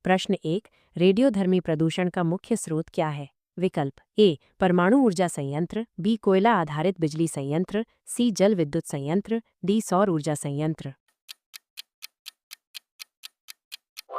प्रश्न 1। रेडियोधर्मी प्रदूषण का मुख्य स्रोत क्या है? विकल्प ए परमाणु ऊर्जा संयंत्र, बी कोयला आधारित बिजली संयंत्र, सी जल विद्युत संयंत्र, डी सौर ऊर्जा संयंत्र।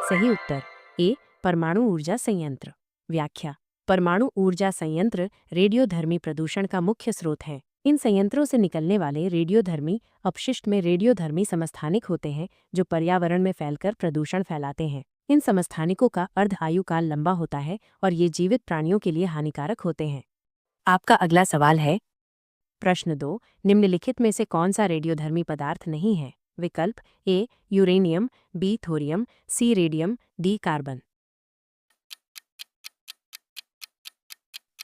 सही उत्तर ए परमाणु ऊर्जा संयंत्र। व्याख्या। परमाणु ऊर्जा संयंत्र रेडियोधर्मी प्रदूषण का मुख्य स्रोत हैं। इन संयंत्रों से निकलने वाले रेडियोधर्मी अपशिष्ट में रेडियोधर्मी समस्थानिक होते हैं जो पर्यावरण में फैलकर प्रदूषण फैलाते हैं। इन समस्थानिकों का अर्ध आयुकाल लंबा होता है और ये जीवित प्राणियों के लिए हानिकारक होते हैं। आपका अगला सवाल है प्रश्न 2। निम्नलिखित में से कौन सा रेडियोधर्मी पदार्थ नहीं है? विकल्प ए यूरेनियम, बी थोरियम, सी रेडियम, डी कार्बन।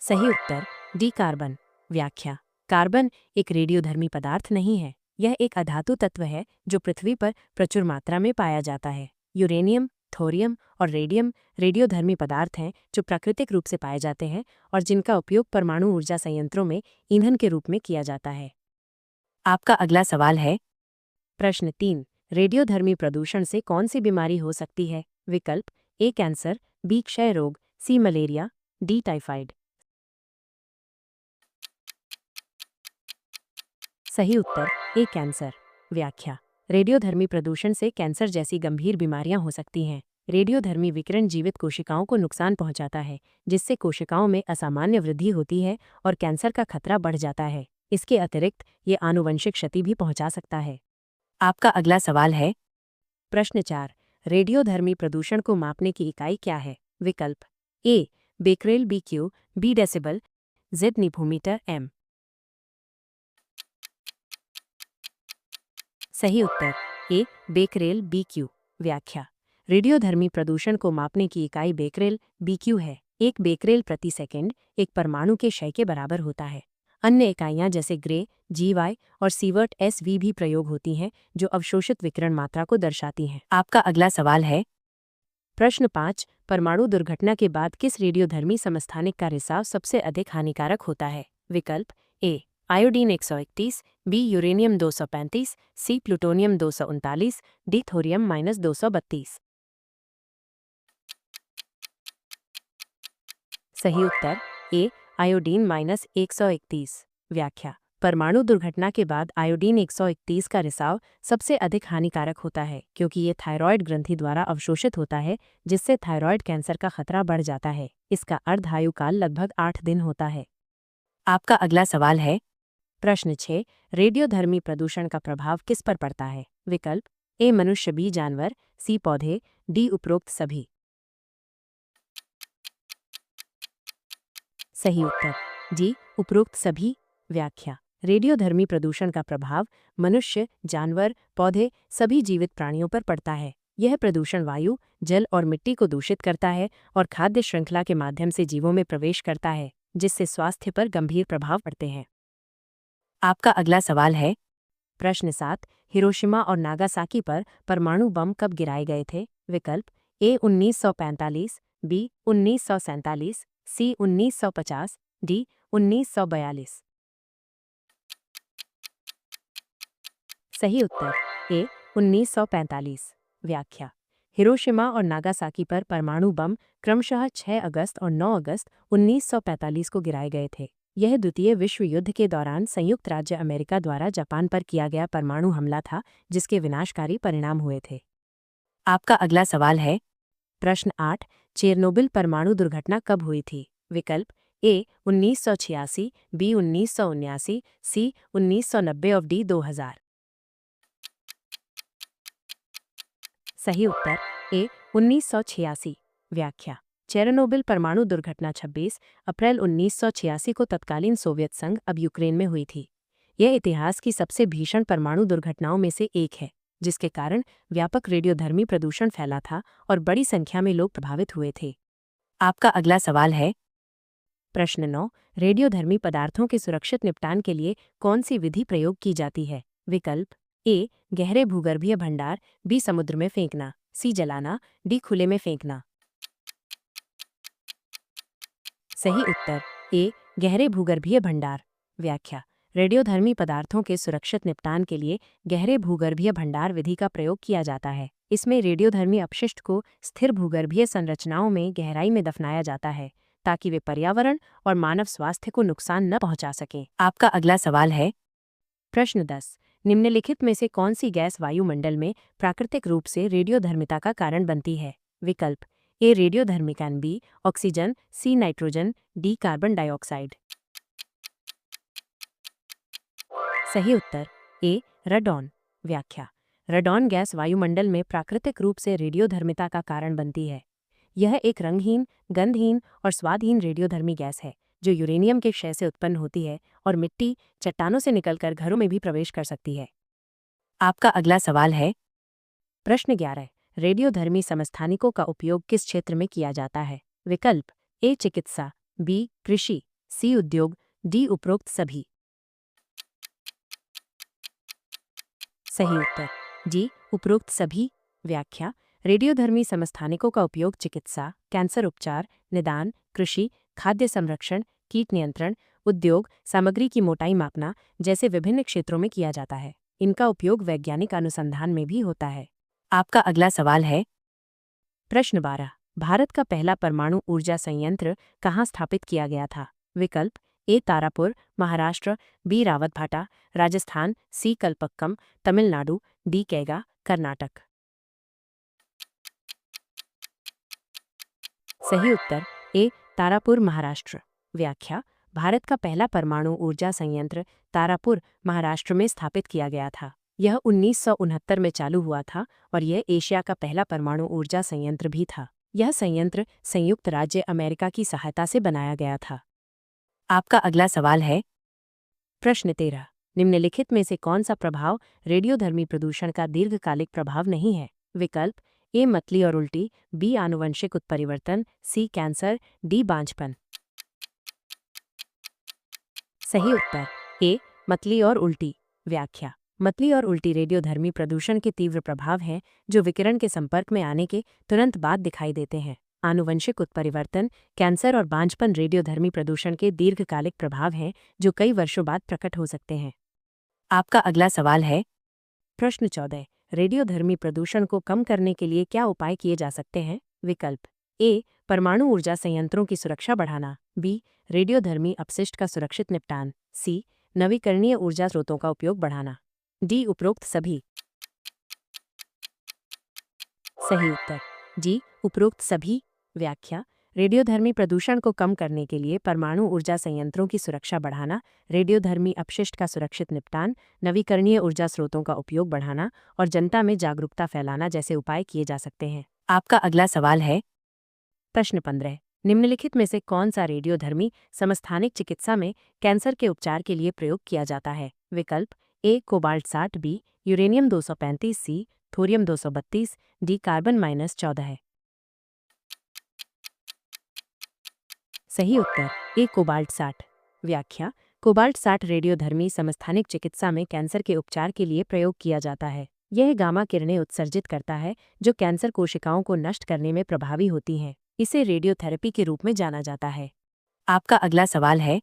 सही उत्तर डी कार्बन। व्याख्या। कार्बन एक रेडियोधर्मी पदार्थ नहीं है। यह एक अधातु तत्व है जो पृथ्वी पर प्रचुर मात्रा में पाया जाता है। यूरेनियम, थोरियम और रेडियम रेडियोधर्मी पदार्थ हैं जो प्राकृतिक रूप से पाए जाते हैं और जिनका उपयोग परमाणु ऊर्जा संयंत्रों में ईंधन के रूप में किया जाता है। आपका अगला सवाल है प्रश्न 3। रेडियोधर्मी प्रदूषण से कौन सी बीमारी हो सकती है? विकल्प ए कैंसर, बी क्षय रोग, सी मलेरिया, डी टाइफाइड। सही उत्तर ए कैंसर। व्याख्या। रेडियोधर्मी प्रदूषण से कैंसर जैसी गंभीर बीमारियां हो सकती हैं। रेडियोधर्मी विकिरण जीवित कोशिकाओं को नुकसान पहुंचाता है, जिससे कोशिकाओं में असामान्य वृद्धि होती है और कैंसर का खतरा बढ़ जाता है। इसके अतिरिक्त ये आनुवंशिक क्षति भी पहुंचा सकता है। आपका अगला सवाल है प्रश्न 4। रेडियोधर्मी प्रदूषण को मापने की इकाई क्या है? विकल्प A becquerel BQ, B decibel, जेड निफोमीटर, एम। सही उत्तर ए बेकरेल BQ। व्याख्या। रेडियोधर्मी प्रदूषण को मापने की इकाई बेकरेल BQ है। एक बेकरेल प्रति सेकंड एक परमाणु के क्षय के बराबर होता है। अन्य इकाइयां जैसे ग्रे, GY और सीवर्ट SV भी प्रयोग होती हैं जो अवशोषित विकिरण मात्रा को दर्शाती हैं। आपका अगला सवाल है प्रश्न 5। परमाणु दुर्घटना के बाद किस रेडियोधर्मी समस्थानिक का रिसाव सबसे अधिक हानिकारक होता है? विकल्प A iodine 131, B uranium 235, C plutonium 239, D thorium -232। सही उत्तर ए आयोडीन -131। व्याख्या। परमाणु दुर्घटना के बाद आयोडीन 131 का रिसाव सबसे अधिक हानिकारक होता है क्योंकि ये थायरॉयड ग्रंथि द्वारा अवशोषित होता है, जिससे थायरॉयड कैंसर का खतरा बढ़ जाता है। इसका अर्ध आयुकाल लगभग 8 दिन होता है। आपका अगला सवाल है प्रश्न 6। रेडियोधर्मी प्रदूषण का प्रभाव किस पर पड़ता है? विकल्प ए मनुष्य, बी जानवर, सी पौधे, डी उपरोक्त सभी। सही उत्तर जी उपरोक्त सभी। व्याख्या। रेडियोधर्मी प्रदूषण का प्रभाव मनुष्य, जानवर, पौधे सभी जीवित प्राणियों पर पड़ता है। यह प्रदूषण वायु, जल और मिट्टी को दूषित करता है और खाद्य श्रृंखला के माध्यम से जीवों में प्रवेश करता है, जिससे स्वास्थ्य पर गंभीर प्रभाव पड़ते हैं। आपका अगला सवाल है प्रश्न 7। हिरोशिमा और नागासाकी पर परमाणु बम कब गिराए गए थे? विकल्प ए 1945, बी 1947, सी 1950, डी 1942। सही उत्तर ए 1945। व्याख्या। हिरोशिमा और नागासाकी पर परमाणु बम क्रमशः 6 अगस्त और 9 अगस्त 1945 को गिराए गए थे। यह द्वितीय विश्व युद्ध के दौरान संयुक्त राज्य अमेरिका द्वारा जापान पर किया गया परमाणु हमला था, जिसके विनाशकारी परिणाम हुए थे। आपका अगला सवाल है प्रश्न 8। चेरनोबिल परमाणु दुर्घटना कब हुई थी? विकल्प ए 1986, बी 1979, सी 1990 और डी 2000। सही उत्तर ए 1986। व्याख्या। चेरनोबिल परमाणु दुर्घटना 26 अप्रैल 1986 को तत्कालीन सोवियत संघ अब यूक्रेन में हुई थी। यह इतिहास की सबसे भीषण परमाणु दुर्घटनाओं में से एक है, जिसके कारण व्यापक रेडियोधर्मी प्रदूषण फैला था और बड़ी संख्या में लोग प्रभावित हुए थे। आपका अगला सवाल है प्रश्न 9। रेडियोधर्मी पदार्थों के सुरक्षित निपटान के लिए कौन सी विधि प्रयोग की जाती है? विकल्प ए गहरे भूगर्भीय भंडार, बी समुद्र में फेंकना, सी जलाना, डी खुले में फेंकना। सही उत्तर ए गहरे भूगर्भीय भंडार। व्याख्या। रेडियोधर्मी पदार्थों के सुरक्षित निपटान के लिए गहरे भूगर्भीय भंडार विधि का प्रयोग किया जाता है। इसमें रेडियोधर्मी अपशिष्ट को स्थिर भूगर्भीय संरचनाओं में गहराई में दफनाया जाता है ताकि वे पर्यावरण और मानव स्वास्थ्य को नुकसान न पहुंचा सकें। आपका अगला सवाल है प्रश्न 10। निम्नलिखित में से कौन सी गैस वायुमंडल में प्राकृतिक रूप से रेडियोधर्मिता का कारण बनती है? विकल्प ए रेडियोधर्मिकन, B oxygen, C nitrogen, D carbon dioxide. सही उत्तर ए राडॉन। व्याख्या। राडॉन गैस वायुमंडल में प्राकृतिक रूप से रेडियोधर्मिता का कारण बनती है। यह एक रंगहीन, गंधहीन और स्वादहीन रेडियोधर्मी गैस है जो यूरेनियम के क्षय से उत्पन्न होती है और मिट्टी, चट्टानों से निकलकर घरों में भी प्रवेश कर सकती है। आपका अगला सवाल है प्रश्न 11। रेडियोधर्मी समस्थानिकों का उपयोग किस क्षेत्र में किया जाता है? विकल्प ए चिकित्सा, बी कृषि, सी उद्योग, डी उपरोक्त सभी। सही उत्तर जी उपरोक्त सभी। व्याख्या। रेडियोधर्मी समस्थानिकों का उपयोग चिकित्सा, कैंसर उपचार, निदान, कृषि, खाद्य संरक्षण, कीट नियंत्रण, उद्योग, सामग्री की मोटाई मापना जैसे विभिन्न क्षेत्रों में किया जाता है। इनका उपयोग वैज्ञानिक अनुसंधान में भी होता है। आपका अगला सवाल है प्रश्न 12। भारत का पहला परमाणु ऊर्जा संयंत्र कहाँ स्थापित किया गया था? विकल्प ए तारापुर, महाराष्ट्र, बी रावतभाटा, राजस्थान, सी कलपक्कम, तमिलनाडु, डी कैगा, कर्नाटक। सही उत्तर ए तारापुर, महाराष्ट्र। व्याख्या। भारत का पहला परमाणु ऊर्जा संयंत्र तारापुर, महाराष्ट्र में स्थापित किया गया था। यह 1969 में चालू हुआ था और यह एशिया का पहला परमाणु ऊर्जा संयंत्र भी था। यह संयंत्र संयुक्त राज्य अमेरिका की सहायता से बनाया गया था। आपका अगला सवाल है प्रश्न 13। निम्नलिखित में से कौन सा प्रभाव रेडियोधर्मी प्रदूषण का दीर्घकालिक प्रभाव नहीं है? विकल्प ए मतली और उल्टी, बी आनुवंशिक उत्परिवर्तन, सी कैंसर, डी बांझपन। सही उत्तर ए मतली और उल्टी। व्याख्या। मतली और उल्टी रेडियोधर्मी प्रदूषण के तीव्र प्रभाव हैं जो विकिरण के संपर्क में आने के तुरंत बाद दिखाई देते हैं। आनुवंशिक उत्परिवर्तन, कैंसर और बांझपन रेडियोधर्मी प्रदूषण के दीर्घकालिक प्रभाव हैं जो कई वर्षों बाद प्रकट हो सकते हैं। आपका अगला सवाल है प्रश्न 14। रेडियोधर्मी प्रदूषण को कम करने के लिए क्या उपाय किए जा सकते हैं? विकल्प ए परमाणु ऊर्जा संयंत्रों की सुरक्षा बढ़ाना, बी रेडियोधर्मी अपशिष्ट का सुरक्षित निपटान, सी नवीकरणीय ऊर्जा स्रोतों का उपयोग बढ़ाना, डी उपरोक्त सभी। सही उत्तर जी उपरोक्त सभी। व्याख्या। रेडियोधर्मी प्रदूषण को कम करने के लिए परमाणु ऊर्जा संयंत्रों की सुरक्षा बढ़ाना, रेडियोधर्मी अपशिष्ट का सुरक्षित निपटान, नवीकरणीय ऊर्जा स्रोतों का उपयोग बढ़ाना और जनता में जागरूकता फैलाना जैसे उपाय किए जा सकते हैं। आपका अगला सवाल है प्रश्न 15। निम्नलिखित में से कौन सा रेडियोधर्मी समस्थानिक चिकित्सा में कैंसर के उपचार के लिए प्रयोग किया जाता है? विकल्प ए कोबाल्ट 60, बी यूरेनियम 235, सी थोरियम 232, डी कार्बन -14 है। सही उत्तर ए कोबाल्ट 60। व्याख्या। कोबाल्ट 60 रेडियोधर्मी समस्थानिक चिकित्सा में कैंसर के उपचार के लिए प्रयोग किया जाता है। यह गामा किरणें उत्सर्जित करता है जो कैंसर कोशिकाओं को नष्ट करने में प्रभावी होती हैं। इसे रेडियोथेरेपी के रूप में जाना जाता है। आपका अगला सवाल है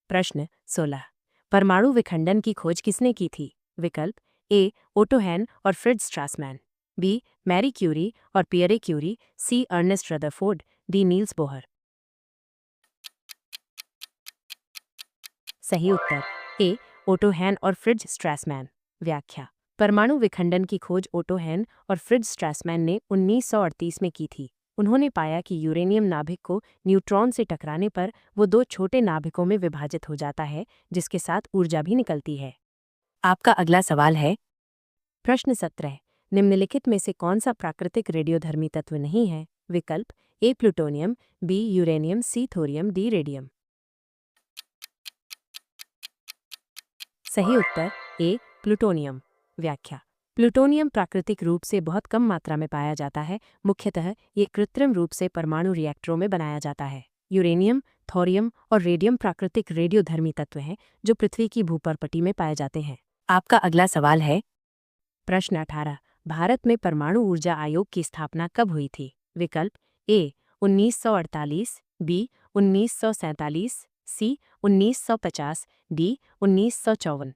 प्रश्न 16। परमाणु विखंडन की खोज किसने की थी? विकल्प ए ओटो हैन और Fritz Strassmann, B Marie Curie और Pierre Curie, C Ernest Rutherford, D Niels Bohr. सही उत्तर ए ओटो हैन और फ्रिट्ज स्ट्रासमैन। व्याख्या। परमाणु विखंडन की खोज ओटो हैन और फ्रिट्ज स्ट्रासमैन ने 1938 में की थी। उन्होंने पाया कि यूरेनियम नाभिक को न्यूट्रॉन से टकराने पर वो दो छोटे नाभिकों में विभाजित हो जाता है जिसके साथ ऊर्जा भी निकलती है। आपका अगला सवाल है प्रश्न 17। निम्नलिखित में से कौन सा प्राकृतिक रेडियोधर्मी तत्व नहीं है? विकल्प ए प्लूटोनियम, बी यूरेनियम, सी थोरियम, डी रेडियम। सही उत्तर ए प्लूटोनियम। व्याख्या। प्लूटोनियम प्राकृतिक रूप से बहुत कम मात्रा में पाया जाता है। मुख्यतः ये कृत्रिम रूप से परमाणु रिएक्टरों में बनाया जाता है। यूरेनियम, थोरियम और रेडियम प्राकृतिक रेडियोधर्मी तत्व हैं जो पृथ्वी की भूपर्पटी में पाए जाते हैं। आपका अगला सवाल है प्रश्न 18। भारत में परमाणु ऊर्जा आयोग की स्थापना कब हुई थी? विकल्प ए 1948, बी 1947, सी 1950, डी 1954।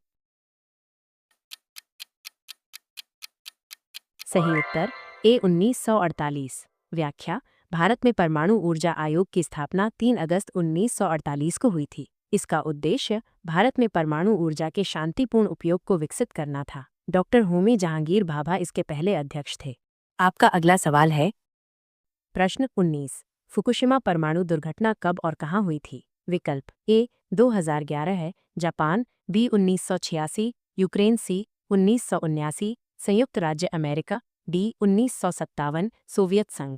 सही उत्तर ए 1948। व्याख्या, भारत में परमाणु ऊर्जा आयोग की स्थापना 3 अगस्त 1948 को हुई थी। इसका उद्देश्य भारत में परमाणु ऊर्जा के शांतिपूर्ण उपयोग को विकसित करना था। डॉक्टर होमी जहांगीर भाभा इसके पहले अध्यक्ष थे। आपका अगला सवाल है प्रश्न 19। फुकुशिमा परमाणु दुर्घटना कब और कहाँ हुई थी? विकल्प ए 2011 है, जापान, बी 1986, यूक्रेन, सी 1979, संयुक्त राज्य अमेरिका, डी 1957, सोवियत संघ।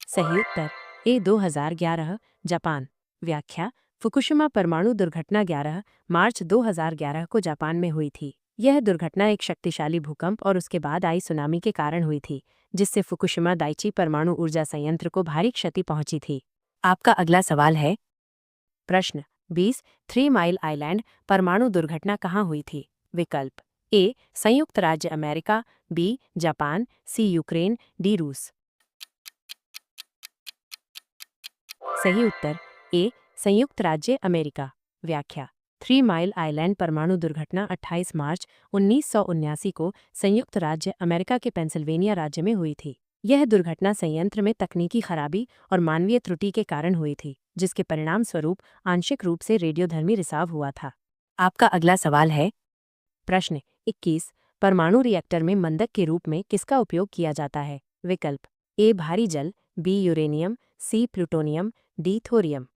सही उत्तर ए 2011, जापान। व्याख्या, फुकुशिमा परमाणु दुर्घटना 11 मार्च 2011 को जापान में हुई थी। यह दुर्घटना एक शक्तिशाली भूकंप और उसके बाद आई सुनामी के कारण हुई थी, जिससे फुकुशिमा दाइची परमाणु ऊर्जा संयंत्र को भारी क्षति पहुंची थी। आपका अगला सवाल है प्रश्न 20। 3 माइल आइलैंड परमाणु दुर्घटना कहाँ हुई थी? विकल्प ए संयुक्त राज्य अमेरिका, बी जापान, सी यूक्रेन, डी रूस। सही उत्तर ए संयुक्त राज्य अमेरिका। व्याख्या, 3 माइल आइलैंड परमाणु दुर्घटना 28 मार्च 1979 को संयुक्त राज्य अमेरिका के पेंसिल्वेनिया राज्य में हुई थी। यह दुर्घटना संयंत्र में तकनीकी खराबी और मानवीय त्रुटि के कारण हुई थी, जिसके परिणाम स्वरूप आंशिक रूप से रेडियोधर्मी रिसाव हुआ था। आपका अगला सवाल है प्रश्न 21। परमाणु रिएक्टर में मंदक के रूप में किसका उपयोग किया जाता है? विकल्प ए भारी जल, बी यूरेनियम, सी प्लूटोनियम, डी थोरियम।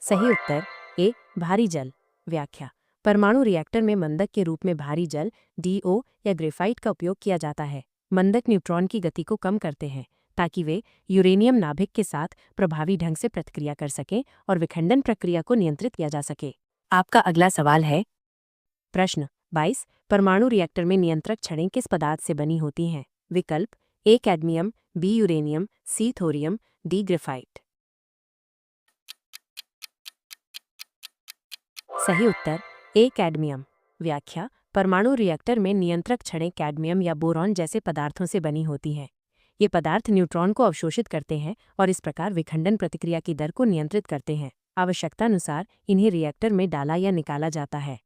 सही उत्तर ए भारी जल। व्याख्या, परमाणु रिएक्टर में मंदक के रूप में भारी जल, डीओ या ग्रेफाइट का उपयोग किया जाता है। मंदक न्यूट्रॉन की गति को कम करते हैं ताकि वे यूरेनियम नाभिक के साथ प्रभावी ढंग से प्रतिक्रिया कर सकें और विखंडन प्रक्रिया को नियंत्रित किया जा सके। आपका अगला सवाल है प्रश्न 22। परमाणु रिएक्टर में नियंत्रक छड़ें किस पदार्थ से बनी होती हैं? विकल्प ए कैडमियम, बी यूरेनियम, सी थोरियम, डी ग्रेफाइट। सही उत्तर ए कैडमियम। व्याख्या, परमाणु रिएक्टर में नियंत्रक छड़ें कैडमियम या बोरॉन जैसे पदार्थों से बनी होती हैं। ये पदार्थ न्यूट्रॉन को अवशोषित करते हैं और इस प्रकार विखंडन प्रक्रिया की दर को नियंत्रित करते हैं। आवश्यकतानुसार इन्हें रिएक्टर में डाला या निकाला जाता है।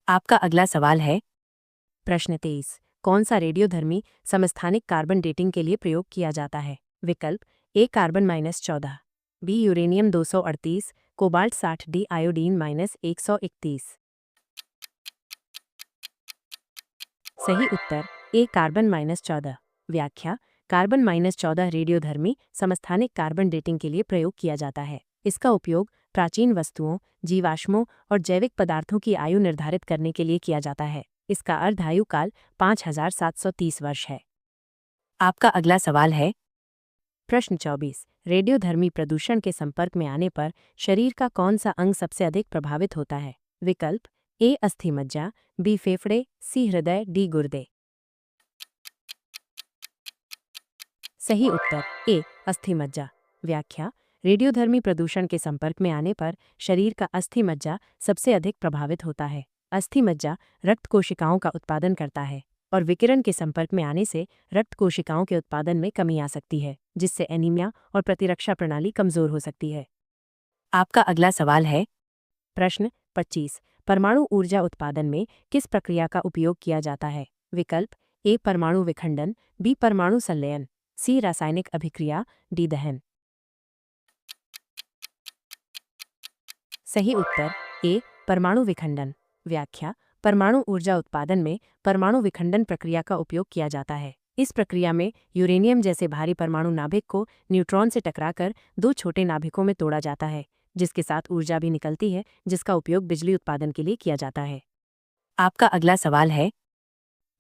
आपका अगला सवाल है प्रश्न 23। कौन सा रेडियोधर्मी समस्थानिक कार्बन डेटिंग के लिए प्रयोग किया जाता है? विकल्प A carbon -14, B uranium 238, cobalt 60, D iodine -131। सही उत्तर ए कार्बन -14। व्याख्या, कार्बन -14 रेडियोधर्मी समस्थानिक कार्बन डेटिंग के लिए प्रयोग किया जाता है। इसका उपयोग प्राचीन वस्तुओं, जीवाश्मों और जैविक पदार्थों की आयु निर्धारित करने के लिए किया जाता है। इसका अर्धायु काल 5730 वर्ष है। आपका अगला सवाल है प्रश्न 24। रेडियोधर्मी प्रदूषण के संपर्क में आने पर शरीर का कौन सा अंग सबसे अधिक प्रभावित होता है? विकल्प ए अस्थि मज्जा, बी फेफड़े, सी हृदय, डी गुर्दे। सही उत्तर ए अस्थि मज्जा। व्याख्या, रेडियोधर्मी प्रदूषण के संपर्क में आने पर शरीर का अस्थि मज्जा सबसे अधिक प्रभावित होता है। अस्थि मज्जा रक्त कोशिकाओं का उत्पादन करता है और विकिरण के संपर्क में आने से रक्त कोशिकाओं के उत्पादन में कमी आ सकती है, जिससे एनीमिया और प्रतिरक्षा प्रणाली कमजोर हो सकती है। आपका अगला सवाल है प्रश्न 25। परमाणु ऊर्जा उत्पादन में किस प्रक्रिया का उपयोग किया जाता है? विकल्प ए परमाणु विखंडन, बी परमाणु संलयन, सी रासायनिक अभिक्रिया, डी दहन। सही उत्तर ए परमाणु विखंडन। व्याख्या, परमाणु ऊर्जा उत्पादन में परमाणु विखंडन प्रक्रिया का उपयोग किया जाता है। इस प्रक्रिया में यूरेनियम जैसे भारी परमाणु नाभिक को न्यूट्रॉन से टकराकर 2 छोटे नाभिकों में तोड़ा जाता है, जिसके साथ ऊर्जा भी निकलती है, जिसका उपयोग बिजली उत्पादन के लिए किया जाता है। आपका अगला सवाल है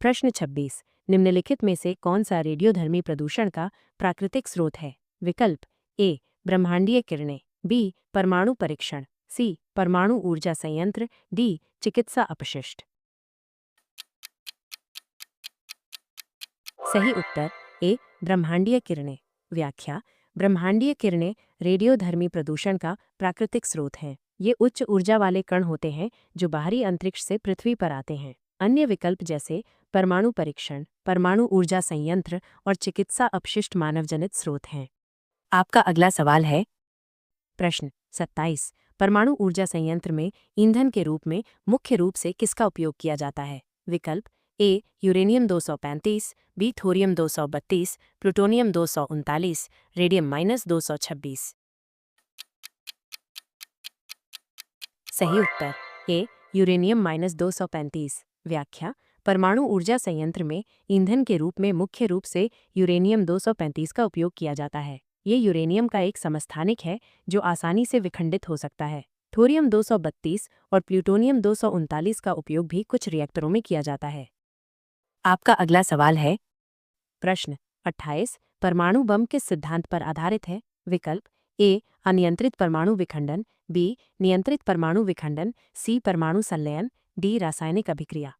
प्रश्न 26। निम्नलिखित में से कौन सा रेडियोधर्मी प्रदूषण का प्राकृतिक स्रोत है? विकल्प ए ब्रह्मांडीय किरणें, बी परमाणु परीक्षण, सी परमाणु ऊर्जा संयंत्र, डी चिकित्सा अपशिष्ट। सही उत्तर ए ब्रह्मांडीय किरणें। व्याख्या, ब्रह्मांडीय किरणें रेडियोधर्मी प्रदूषण का प्राकृतिक स्रोत हैं। ये उच्च ऊर्जा वाले कण होते हैं जो बाहरी अंतरिक्ष से पृथ्वी पर आते हैं। अन्य विकल्प जैसे परमाणु परीक्षण, परमाणु ऊर्जा संयंत्र और चिकित्सा अपशिष्ट मानवजनित स्रोत हैं। आपका अगला सवाल है प्रश्न 27। परमाणु ऊर्जा संयंत्र में ईंधन के रूप में मुख्य रूप से किसका उपयोग किया जाता है? विकल्प ए यूरेनियम 235, बी थोरियम 232, प्लूटोनियम 239, रेडियम-226। सही उत्तर ए यूरेनियम-235। व्याख्या परमाणु ऊर्जा संयंत्र में ईंधन के रूप में मुख्य रूप से यूरेनियम 235 का उपयोग किया जाता है। ये यूरेनियम का एक समस्थानिक है जो आसानी से विखंडित हो सकता है। थोरियम 232 और प्लूटोनियम 239 का उपयोग भी कुछ रिएक्टरों में किया जाता है। आपका अगला सवाल है प्रश्न 28। परमाणु बम किस सिद्धांत पर आधारित है? विकल्प ए अनियंत्रित परमाणु विखंडन, बी नियंत्रित परमाणु विखंडन, सी परमाणु संलयन, डी रासायनिक अभिक्रिया।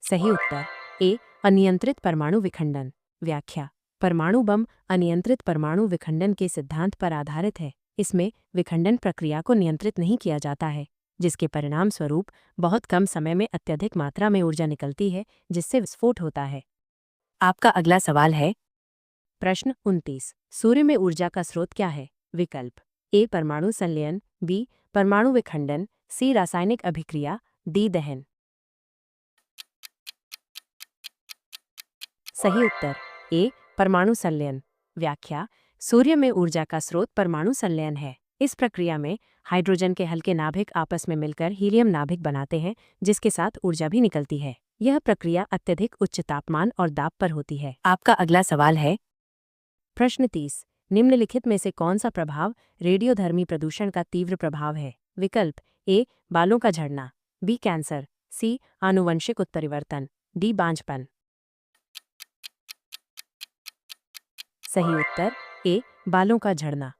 सही उत्तर ए अनियंत्रित परमाणु विखंडन। व्याख्या परमाणु बम अनियंत्रित परमाणु विखंडन के सिद्धांत पर आधारित है। इसमें विखंडन प्रक्रिया को नियंत्रित नहीं किया जाता है, जिसके परिणाम स्वरूप बहुत कम समय में अत्यधिक मात्रा में ऊर्जा निकलती है, जिससे विस्फोट होता है। आपका अगला सवाल है प्रश्न 29। सूर्य में ऊर्जा का स्रोत क्या है? विकल्प ए परमाणु संलयन, बी परमाणु विखंडन, सी रासायनिक अभिक्रिया, डी दहन। सही उत्तर ए परमाणु संलयन। व्याख्या सूर्य में ऊर्जा का स्रोत परमाणु संलयन है। इस प्रक्रिया में हाइड्रोजन के हल्के नाभिक आपस में मिलकर हीलियम नाभिक बनाते हैं, जिसके साथ ऊर्जा भी निकलती है। यह प्रक्रिया अत्यधिक उच्च तापमान और दाब पर होती है। आपका अगला सवाल है प्रश्न 30। निम्नलिखित में से कौन सा प्रभाव रेडियोधर्मी प्रदूषण का तीव्र प्रभाव है? विकल्प ए बालों का झड़ना, बी कैंसर, सी आनुवंशिक उत्परिवर्तन, डी बांझपन। सही उत्तर ए बालों का झड़ना।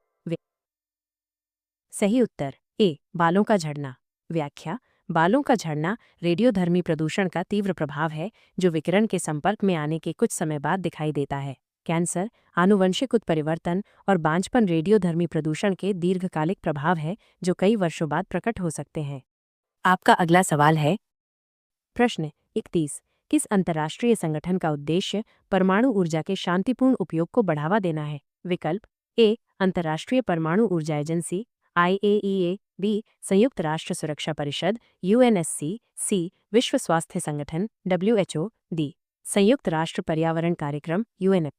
सही उत्तर ए बालों का झड़ना। व्याख्या बालों का झड़ना रेडियोधर्मी प्रदूषण का तीव्र प्रभाव है जो विकिरण के संपर्क में आने के कुछ समय बाद दिखाई देता है। कैंसर, आनुवंशिक उत्परिवर्तन और बांझपन रेडियोधर्मी प्रदूषण के दीर्घकालिक प्रभाव है जो कई वर्षों बाद प्रकट हो सकते हैं। आपका अगला सवाल है प्रश्न 31। किस अंतर्राष्ट्रीय संगठन का उद्देश्य परमाणु ऊर्जा के शांतिपूर्ण उपयोग को बढ़ावा देना है? विकल्प ए अंतर्राष्ट्रीय परमाणु ऊर्जा एजेंसी IAEA, बी संयुक्त राष्ट्र सुरक्षा परिषद UNSC, सी विश्व स्वास्थ्य संगठन WHO, डी संयुक्त राष्ट्र पर्यावरण कार्यक्रम UNEP।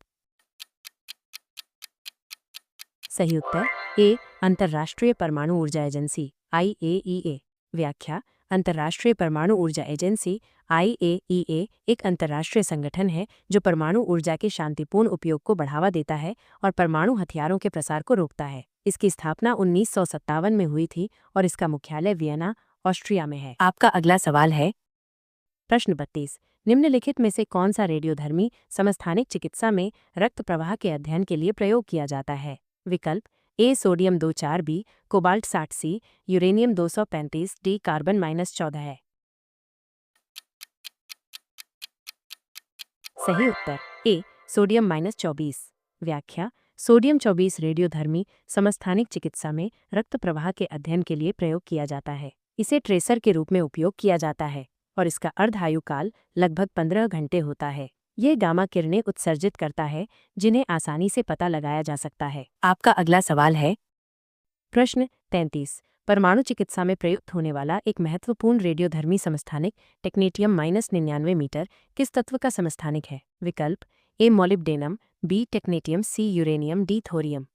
सही उत्तर ए अंतर्राष्ट्रीय परमाणु ऊर्जा एजेंसी IAEA। व्याख्या अंतर्राष्ट्रीय परमाणु ऊर्जा एजेंसी IAEA एक अंतर्राष्ट्रीय संगठन है जो परमाणु ऊर्जा के शांतिपूर्ण उपयोग को बढ़ावा देता है और परमाणु हथियारों के प्रसार को रोकता है। इसकी स्थापना 1957 में हुई थी और इसका मुख्यालय वियना, ऑस्ट्रिया में है। आपका अगला सवाल है प्रश्न 32। निम्नलिखित में से कौन सा रेडियोधर्मी समस्थानिक चिकित्सा में रक्त प्रवाह के अध्ययन के लिए प्रयोग किया जाता है? विकल्प A sodium 24, B cobalt 60, C uranium 235, D कार्बन-14 है। सही उत्तर ए सोडियम-24। व्याख्या सोडियम 24 रेडियोधर्मी समस्थानिक चिकित्सा में रक्त प्रवाह के अध्ययन के लिए प्रयोग किया जाता है। इसे ट्रेसर के रूप में उपयोग किया जाता है और इसका अर्धायु काल लगभग 15 घंटे होता है। यह गामा किरणें उत्सर्जित करता है जिन्हें आसानी से पता लगाया जा सकता है। आपका अगला सवाल है प्रश्न 33। परमाणु चिकित्सा में प्रयुक्त होने वाला एक महत्वपूर्ण रेडियोधर्मी समस्थानिक टेक्नेटियम-99 मीटर किस तत्व का समस्थानिक है? विकल्प ए मोलिब्डेनम, बी टेक्नेटियम, सी यूरेनियम, डी थोरियम।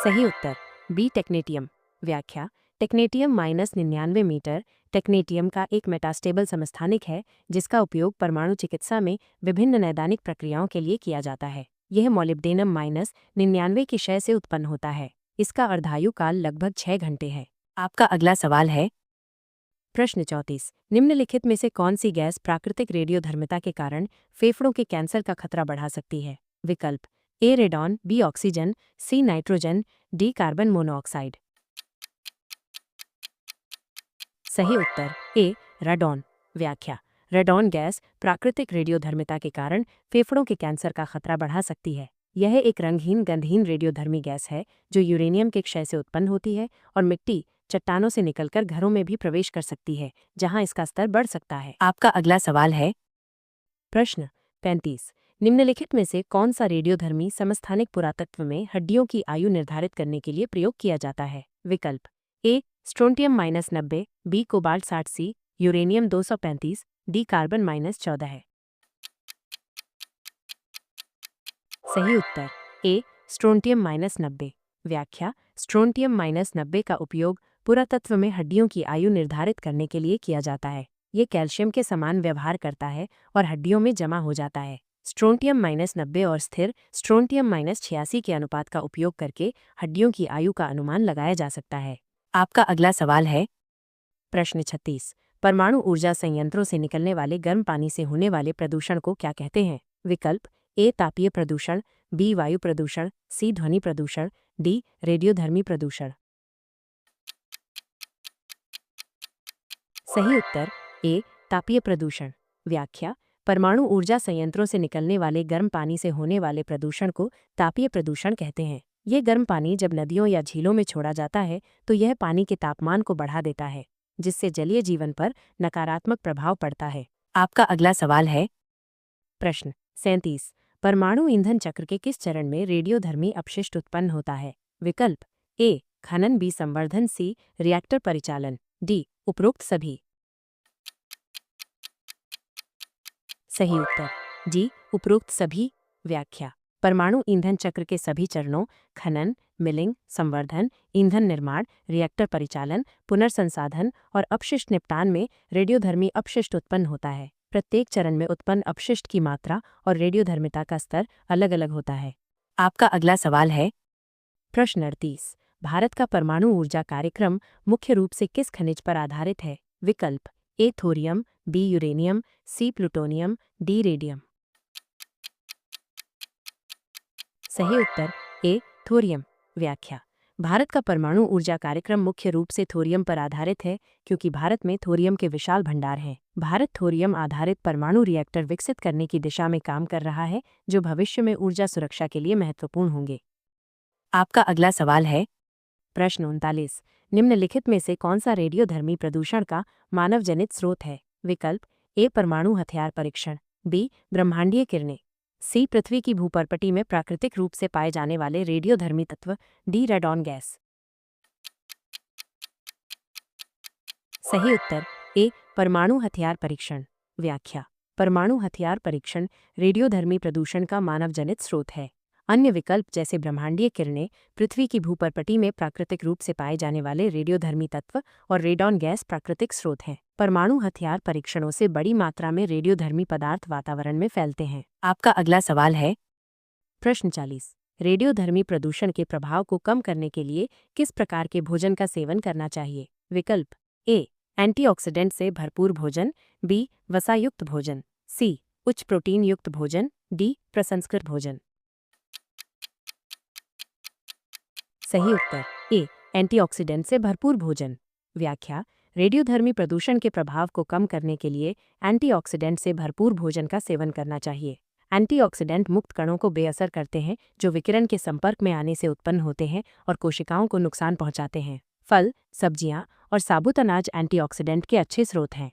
सही उत्तर बी टेक्नेटियम। व्याख्या टेक्नेटियम-99 मीटर टेक्नेटियम का एक मेटास्टेबल समस्थानिक है जिसका उपयोग परमाणु चिकित्सा में विभिन्न नैदानिक प्रक्रियाओं के लिए किया जाता है। यह मोलिब्डेनम-99 के क्षय से उत्पन्न होता है। इसका अर्धायु काल लगभग 6 घंटे है। आपका अगला सवाल है प्रश्न 34। निम्नलिखित में से कौन सी गैस प्राकृतिक रेडियोधर्मिता के कारण फेफड़ों के कैंसर का खतरा बढ़ा सकती है? विकल्प A radon, B oxygen, C nitrogen, D carbon monoxide. सही उत्तर ए रेडॉन। व्याख्या रेडॉन गैस प्राकृतिक रेडियोधर्मिता के कारण फेफड़ों के कैंसर का खतरा बढ़ा सकती है। यह एक रंगहीन गंधहीन रेडियोधर्मी गैस है जो यूरेनियम के क्षय से उत्पन्न होती है और मिट्टी चट्टानों से निकलकर घरों में भी प्रवेश कर सकती है, जहां इसका स्तर बढ़ सकता है। आपका अगला सवाल है प्रश्न 35। निम्नलिखित में से कौन सा रेडियोधर्मी समस्थानिक पुरातत्व में हड्डियों की आयु निर्धारित करने के लिए प्रयोग किया जाता है? विकल्प A strontium -90, B cobalt 60C, uranium 235, D carbon -14 है। सही उत्तर ए स्ट्रोंटियम -90। व्याख्या स्ट्रोंटियम -90 का उपयोग पुरातत्व में हड्डियों की आयु निर्धारित करने के लिए किया जाता है। ये कैल्शियम के समान व्यवहार करता है और हड्डियों में जमा हो जाता है। स्ट्रोंटियम -90 और स्थिर स्ट्रोंटियम -86 के अनुपात का उपयोग करके हड्डियों की आयु का अनुमान लगाया जा सकता है। आपका अगला सवाल है प्रश्न 36। परमाणु ऊर्जा संयंत्रों से निकलने वाले गर्म पानी से होने वाले प्रदूषण को क्या कहते हैं? विकल्प ए तापीय प्रदूषण, बी वायु प्रदूषण, सी ध्वनि प्रदूषण, डी रेडियोधर्मी प्रदूषण। सही उत्तर ए तापीय प्रदूषण। व्याख्या परमाणु ऊर्जा संयंत्रों से निकलने वाले गर्म पानी से होने वाले प्रदूषण को तापीय प्रदूषण कहते हैं। ये गर्म पानी जब नदियों या झीलों में छोड़ा जाता है तो यह पानी के तापमान को बढ़ा देता है, जिससे जलीय जीवन पर नकारात्मक प्रभाव पड़ता है। आपका अगला सवाल है प्रश्न 37। परमाणु ईंधन चक्र के किस चरण में रेडियोधर्मी अपशिष्ट उत्पन्न होता है? विकल्प ए खनन, बी संवर्धन, सी रिएक्टर परिचालन, डी उपरोक्त सभी। सही उत्तर जी उपरोक्त सभी। व्याख्या परमाणु ईंधन चक्र के सभी चरणों खनन, मिलिंग, संवर्धन, ईंधन निर्माण, रिएक्टर परिचालन, पुनर्संसाधन और अपशिष्ट निपटान में रेडियोधर्मी अपशिष्ट उत्पन्न होता है। प्रत्येक चरण में उत्पन्न अपशिष्ट की मात्रा और रेडियोधर्मिता का स्तर अलग अलग होता है। आपका अगला सवाल है प्रश्न 38। भारत का परमाणु ऊर्जा कार्यक्रम मुख्य रूप से किस खनिज पर आधारित है? विकल्प ए थोरियम, बी यूरेनियम, सी प्लूटोनियम, डी रेडियम। सही उत्तर ए थोरियम। व्याख्या भारत का परमाणु ऊर्जा कार्यक्रम मुख्य रूप से थोरियम पर आधारित है क्योंकि भारत में थोरियम के विशाल भंडार हैं। भारत थोरियम आधारित परमाणु रिएक्टर विकसित करने की दिशा में काम कर रहा है, जो भविष्य में ऊर्जा सुरक्षा के लिए महत्वपूर्ण होंगे। आपका अगला सवाल है प्रश्न 39। निम्नलिखित में से कौन सा रेडियोधर्मी प्रदूषण का मानव जनित स्रोत है? विकल्प ए परमाणु हथियार परीक्षण, बी ब्रह्मांडीय किरणें, सी पृथ्वी की भूपर्पटी में प्राकृतिक रूप से पाए जाने वाले रेडियोधर्मी तत्व, डी रेडॉन गैस। सही उत्तर ए परमाणु हथियार परीक्षण। व्याख्या परमाणु हथियार परीक्षण रेडियोधर्मी प्रदूषण का मानव जनित स्रोत है। अन्य विकल्प जैसे ब्रह्मांडीय किरणें, पृथ्वी की भूपर्पटी में प्राकृतिक रूप से पाए जाने वाले रेडियोधर्मी तत्व और रेडॉन गैस प्राकृतिक स्रोत हैं। परमाणु हथियार परीक्षणों से बड़ी मात्रा में रेडियोधर्मी पदार्थ वातावरण में फैलते हैं। आपका अगला सवाल है प्रश्न 40। रेडियोधर्मी प्रदूषण के प्रभाव को कम करने के लिए किस प्रकार के भोजन का सेवन करना चाहिए? विकल्प ए एंटीऑक्सीडेंट से भरपूर भोजन, बी वसायुक्त भोजन, सी उच्च प्रोटीन युक्त भोजन, डी प्रसंस्कृत भोजन। सही उत्तर ए एंटीऑक्सीडेंट से भरपूर भोजन। व्याख्या रेडियोधर्मी प्रदूषण के प्रभाव को कम करने के लिए एंटीऑक्सीडेंट से भरपूर भोजन का सेवन करना चाहिए। एंटीऑक्सीडेंट मुक्त कणों को बेअसर करते हैं जो विकिरण के संपर्क में आने से उत्पन्न होते हैं और कोशिकाओं को नुकसान पहुंचाते हैं। फल, सब्जियां और साबुत अनाज एंटीऑक्सीडेंट के अच्छे स्रोत हैं।